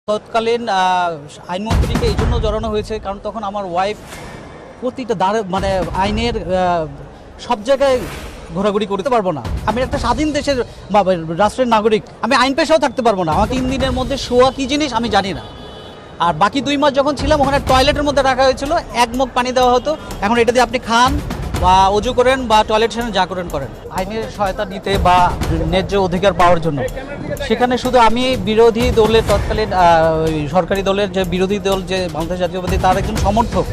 তৎকালীন আইনমন্ত্রীকে এই জন্য জড়ানো হয়েছে কারণ তখন আমার ওয়াইফ প্রতিটা মানে আইনের সব জায়গায় ঘোরাঘুরি করতে পারবো না। আমি একটা স্বাধীন দেশের রাষ্ট্রের নাগরিক, আমি আইন পেশাও থাকতে পারবো না। আমার 3 দিনের মধ্যে শোয়া কী জিনিস আমি জানি না। আর বাকি 2 মাস যখন ছিলাম ওখানে টয়লেটের মধ্যে রাখা হয়েছিল, 1 মগ পানি দেওয়া হতো। এখন এটা দিয়ে আপনি খান বা অজু করেন বা টয়লেট সেখানে যা করেন আইনের সহায়তা নিতে বা ন্যায্য অধিকার পাওয়ার জন্য। সেখানে শুধু আমি বিরোধী দলের তৎকালীন সরকারি দলের যে বিরোধী দল যে বাংলাদেশ জাতীয়বাদী তার একজন সমর্থক,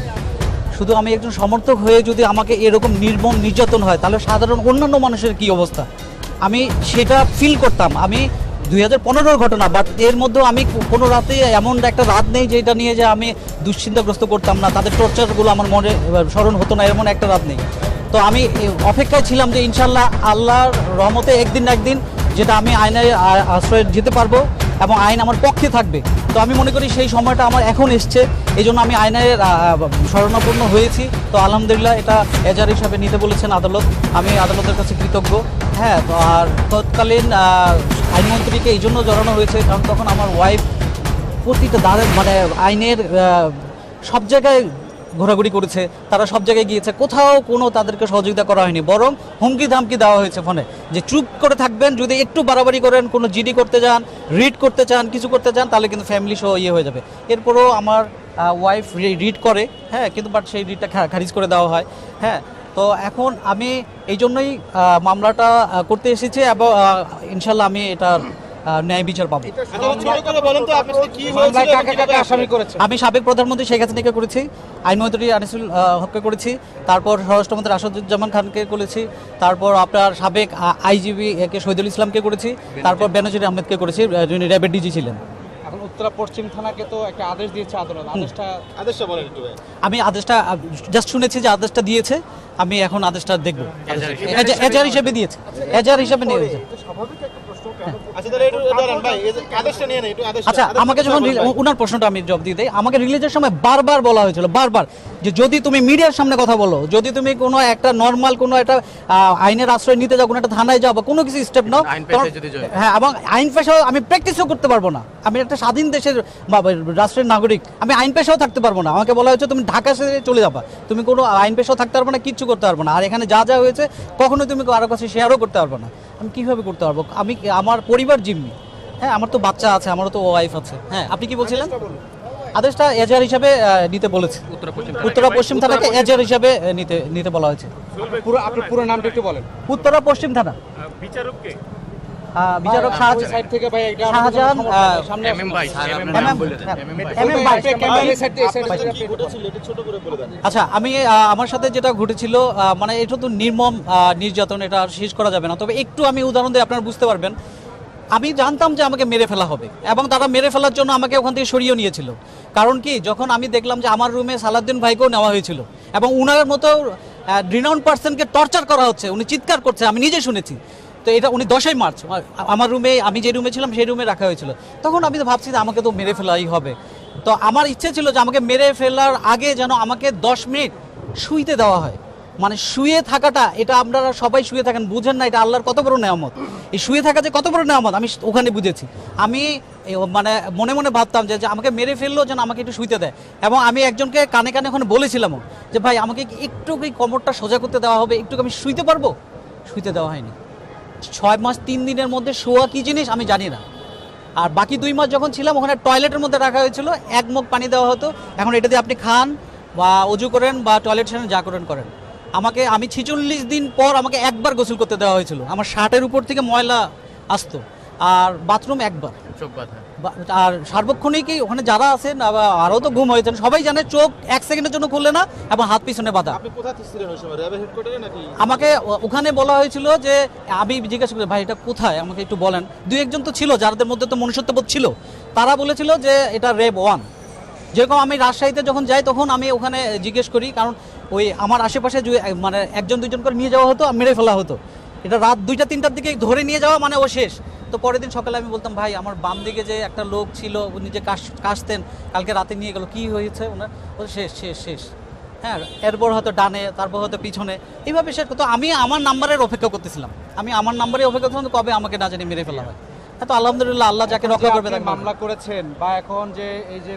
শুধু আমি একজন সমর্থক হয়ে যদি আমাকে এরকম নির্মম নির্যাতন হয় তাহলে সাধারণ অন্যান্য মানুষের কি অবস্থা আমি সেটা ফিল করতাম। আমি 2015-র ঘটনা, বাট এর মধ্যেও আমি কোনো রাতে এমন একটা রাত নেই যেটা নিয়ে যে আমি দুশ্চিন্তাগ্রস্ত করতাম না, তাদের টর্চারগুলো আমার মনে স্মরণ হতো না, এমন একটা রাত নেই। তো আমি অপেক্ষায় ছিলাম যে ইনশাল্লাহ আল্লাহর রহমতে একদিন না একদিন যেটা আমি আইনের আশ্রয়ে যেতে পারবো এবং আইন আমার পক্ষে থাকবে। তো আমি মনে করি সেই সময়টা আমার এখন এসছে, এই জন্য আমি আইনের শরণাপন্ন হয়েছি। তো আলহামদুলিল্লাহ এটা এজার হিসাবে নিতে বলেছেন আদালত, আমি আদালতের কাছে কৃতজ্ঞ। হ্যাঁ, তো আর তৎকালীন আইনমন্ত্রীকে এই জন্য জড়ানো হয়েছে কারণ তখন আমার ওয়াইফ প্রতিটা মানে আইনের সব জায়গায় ঘোরাঘুরি করেছে, তারা সব জায়গায় গিয়েছে, কোথাও কোনো তাদেরকে সহযোগিতা করা হয়নি, বরং হুমকি ধামকি দেওয়া হয়েছে ফোনে যে চুপ করে থাকবেন, যদি একটু বাড়াবাড়ি করেন, কোনো জিডি করতে যান, রিড করতে চান, কিছু করতে চান, তাহলে কিন্তু ফ্যামিলি সহ হয়ে যাবে। এরপরও আমার ওয়াইফ রিড করে, হ্যাঁ, কিন্তু বাট সেই রিডটা খারিজ করে দেওয়া হয়। হ্যাঁ, তো এখন আমি এই জন্যই মামলাটা করতে এসেছি এবং ইনশাল্লাহ আমি এটা ন্যায় বিচার পাবো। আমি সাবেক প্রধানমন্ত্রী শেখ হাসিনাকে করেছি, আইনমন্ত্রী আনিসুল হককে করেছি, তারপর স্বরাষ্ট্রমন্ত্রী আসাদুজ্জামান খানকে করেছি, তারপর আপনার সাবেক আইজিবি কে শহীদুল ইসলামকে করেছি, তারপর বেনজির আহমেদকে করেছি, যিনি র্যাবের ডিজি ছিলেন। উত্তরা পশ্চিম থানাকে তো একটা আদেশ দিয়েছে আদালত, আদেশটা বলেন একটু। আমি আদেশটা জাস্ট শুনেছি যে আদেশটা দিয়েছে, আমি এখন আদেশটা দেখব। এজার হিসেবে দিয়েছে, এজার হিসেবে নিয়ে গেছে। আচ্ছা, আমাকে যখন উনার প্রশ্নটা আমি জবাব দিয়ে দেই, আমাকে রিলিজের সময় বারবার বলা হয়েছিল, বারবার, যে যদি তুমি মিডিয়ার সামনে কথা বলো, যদি তুমি কোনো একটা নর্মাল কোনো একটা আইনের আশ্রয় নিতে যাও, কোনো একটা থানায় যাও বা কোনো কিছু স্টেপ নাও, হ্যাঁ, এবং আইন পেশাও আমি প্র্যাকটিসও করতে পারবো না। আমি একটা স্বাধীন দেশের রাষ্ট্রের নাগরিক, আমি আইন পেশাও থাকতে পারবো না। আমাকে বলা হয়েছে তুমি ঢাকা ছেড়ে চলে যাবা, তুমি কোনো আইন পেশাও থাকতে পারবো না, কিচ্ছু করতে পারবো না। আর এখানে যা যা হয়েছে কখনোই তুমি কারো কাছে শেয়ারও করতে পারবো না। আমি কীভাবে করতে পারবো? আমি আমার পরিবার জিম্মি, হ্যাঁ, আমার তো বাচ্চা আছে, আমারও তো ওয়াইফ আছে। হ্যাঁ, আপনি কি বলছিলেন? আদেশটা এজার হিসাবে নিতে বলেছে, উত্তরা পশ্চিম থানাকে এজার হিসাবে নিতে বলা হয়েছে। আপনার পুরো নামটা একটু বলেন। উত্তরা পশ্চিম থানা বিচারককে বিচারক শাহজাহান। আচ্ছা, আমি আমার সাথে যেটা ঘটেছিল, মানে এটা তো নির্মম নির্যাতন, এটা শেষ করা যাবে না। তবে একটু আমি উদাহরণ দিয়ে আপনারা বুঝতে পারবেন। আমি জানতাম যে আমাকে মেরে ফেলা হবে এবং তারা মেরে ফেলার জন্য আমাকে ওখান থেকে সরিয়ে নিয়েছিল। কারণ কি, যখন আমি দেখলাম যে আমার রুমে সালাউদ্দিন ভাইকেও নেওয়া হয়েছিল এবং উনার মতো রিনাউন্ড পার্সনকে টর্চার করা হচ্ছে, উনি চিৎকার করছে, আমি নিজে শুনেছি। তো এটা উনি 10ই মার্চ আমার রুমে, আমি যে রুমে ছিলাম সেই রুমে রাখা হয়েছিল। তখন আমি তো ভাবছি যে আমাকে তো মেরে ফেলাই হবে। তো আমার ইচ্ছে ছিল যে আমাকে মেরে ফেলার আগে যেন আমাকে 10 মিনিট শুইতে দেওয়া হয়। মানে শুয়ে থাকাটা, এটা আপনারা সবাই শুয়ে থাকেন, বুঝেন না এটা আল্লাহর কত বড় নেয়ামত। এই শুয়ে থাকা যে কত বড় নেয়ামত আমি ওখানে বুঝেছি। আমি মানে মনে মনে ভাবতাম যে আমাকে মেরে ফেললো যেন আমাকে একটু শুইতে দেয়। এবং আমি একজনকে কানে কানে ওখানে বলেছিলাম যে ভাই আমাকে একটু কোমরটা সোজা করতে দেওয়া হবে, একটু আমি শুইতে পারবো। শুইতে দেওয়া হয়নি। 6 মাস 3 দিনের মধ্যে শোয়া কী জিনিস আমি জানি না। আর বাকি 2 মাস যখন ছিলাম ওখানে টয়লেটের মধ্যে রাখা হয়েছিল, 1 মগ পানি দেওয়া হতো। এখন এটা দিয়ে আপনি খান বা অজু করেন বা টয়লেট সেখানে যা করেন। আমি 46 দিন পর আমাকে একবার গোসল করতে দেওয়া হয়েছিল। আমার শার্টের উপর থেকে ময়লা আসতো, আর বাথরুম একবার। আর সার্বক্ষণিকই ওখানে যারা আছেন আরও তো ঘুম হয়েছেন, সবাই জানে চোখ 1 সেকেন্ডের জন্য খুললে না এবং হাত পিছনে বাঁধা। আমাকে ওখানে বলা হয়েছিল যে, আমি জিজ্ঞাসা করি ভাই এটা কোথায়, আমাকে একটু বলেন। 2-1 তো ছিল যাদের মধ্যে তো মনুষ্যত্ববোধ ছিল, তারা বলেছিল যে এটা র্যাব 1। যেরকম আমি রাজশাহীতে যখন যাই তখন আমি ওখানে জিজ্ঞেস করি, কারণ ওই আমার আশেপাশে মানে 1-2 করে নিয়ে যাওয়া হতো, মেরে ফেলা হতো। এটা রাত 2টা-3টার দিকে ধরে নিয়ে যাওয়া মানে ও শেষ। তো পরের দিন সকালে আমি বলতাম ভাই আমার বাম দিকে যে একটা লোক ছিল, উনি যে কাশতেন, কালকে রাতে নিয়ে গেল, কি হয়েছে ওনার? ও শেষ। হ্যাঁ, এরপর হয়তো ডানে, তারপর হয়তো পিছনে, এইভাবে শেষ করতো। আমি আমার নাম্বারের অপেক্ষা করতেছিলাম, কবে আমাকে না জানি মেরে ফেলা হয়। তো আলহামদুলিল্লাহ আল্লাহ যাকে রক্ষা করবে আপনি তাকে মামলা করেছেন বা এখন যে এই যে